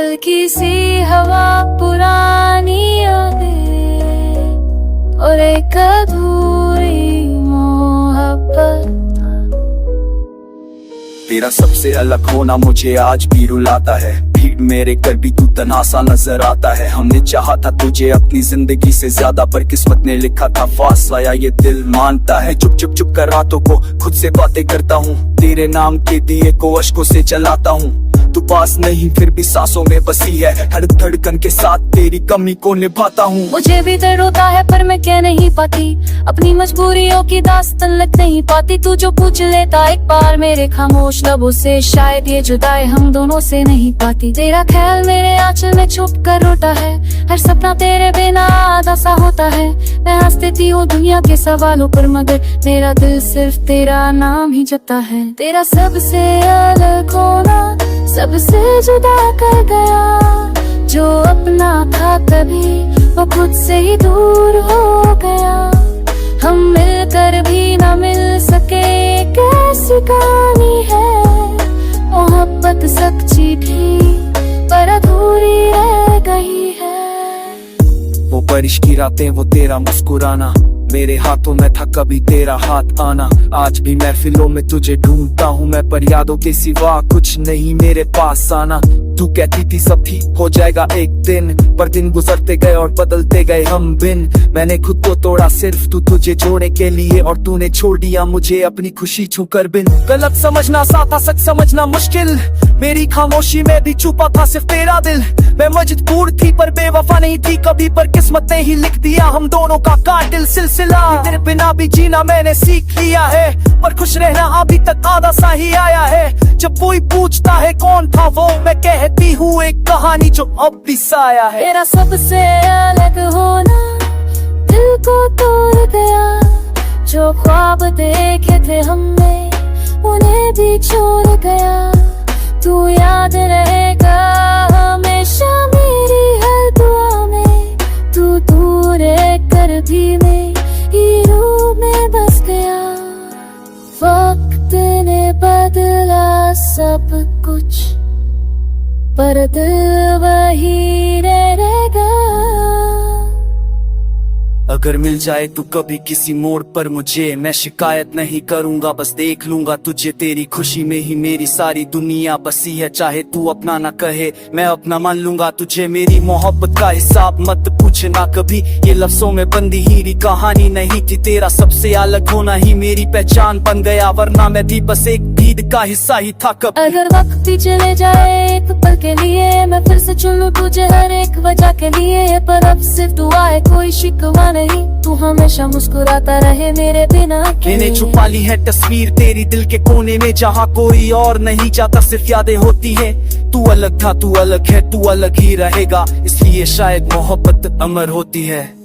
हल्की सी हवा, पुरानी यादें और एक अधूरी मोहब्बत। तेरा सबसे अलग होना मुझे आज भी रुलाता है। भीड़ मेरे कर भी तू तनासा नजर आता है। हमने चाहा था तुझे अपनी जिंदगी से ज्यादा, पर किस्मत ने लिखा था फासला, या ये दिल मानता है। चुप चुप चुप कर रातों को खुद से बातें करता हूँ, तेरे नाम के दिए को अश्कों से जलाता हूँ। तू पास नहीं फिर भी सांसों में बसी है, हर धड़कन के साथ तेरी कमी को निभाता हूँ। मुझे भी दर्द होता है पर मैं कह नहीं पाती, अपनी मजबूरियों की दास्तान लिख नहीं पाती। तू जो पूछ लेता एक बार मेरे खामोश लबों से, शायद ये जुदाई हम दोनों से नहीं पाती। तेरा ख्याल मेरे आंचल में छुप कर रोता है, हर सपना तेरे बिना आधा सा होता है। मैं हंसती हूँ दुनिया के सवालों पर, मगर मेरा दिल सिर्फ तेरा नाम ही जपता है। तेरा सबसे अलग होना सबसे जुदा कर गया, जो अपना था तभी वो खुद से ही दूर हो गया। हम मिलकर भी ना मिल सके, कैसी कहानी है। मोहब्बत सच्ची थी पर अधूरी रह गई है। वो बारिश की रातें, वो तेरा मुस्कुराना, मेरे हाथों में था कभी तेरा हाथ आना। आज भी महफिलों में तुझे ढूंढता हूँ मैं, पर यादों के सिवा कुछ नहीं मेरे पास आना। तू कहती थी सब ठीक हो जाएगा एक दिन, पर दिन गुजरते गए और बदलते गए हम बिन। मैंने खुद को तोड़ा सिर्फ तुझे जोड़ने के लिए, और तूने छोड़ दिया मुझे अपनी खुशी छूकर बिन। गलत समझना आसान था, सच समझना मुश्किल, मेरी खामोशी में भी छुपा था सिर्फ तेरा दिल। मैं मजबूर थी पर बेवफा नहीं थी कभी, पर किस्मत ने ही लिख दिया हम दोनों का कातिल सिलसिला। तेरे बिना भी जीना मैंने सीख लिया है, पर खुश रहना अभी तक आधा सा ही आया है। जब कोई पूछता है कौन था वो, मैं कहती हूँ एक कहानी जो अब भी साया है। तेरा सबसे अलग होना दिल को तोड़ गया, जो ख्वाब देखे थे हमने उन्हें भी छोड़ गया। तू याद रहेगा हमेशा मेरी हर दुआ में, तू दूर कर भी मेरी रूह में बस गया। वक्त ने बदला सब कुछ, पर दिल वही रहेगा। अगर मिल जाए तू कभी किसी मोड़ पर मुझे, मैं शिकायत नहीं करूंगा, बस देख लूंगा तुझे। तेरी खुशी में ही मेरी सारी दुनिया बसी है, चाहे तू अपना ना कहे मैं अपना मान लूंगा तुझे। मेरी मोहब्बत का हिसाब मत पूछना कभी, ये लफ्जों में बंदी हीरी कहानी नहीं थी। तेरा सबसे अलग होना ही मेरी पहचान बन गया, वरना मैं भी बस एक भीड़ का हिस्सा ही था कभी। अगर वक्त ही चले जाए एक पल के लिए, मैं फिर से चुनूं तुझे हर एक वजह के लिए, पर अब सिर्फ दुआ है कोई शिकवा नहीं। तू हमेशा मुस्कुराता रहे मेरे बिना। मैंने छुपा ली है तस्वीर तेरी दिल के कोने में, जहाँ कोई और नहीं जाता सिर्फ यादें होती है। तू अलग था, तू अलग है, तू अलग ही रहेगा, इसलिए शायद मोहब्बत अमर होती है।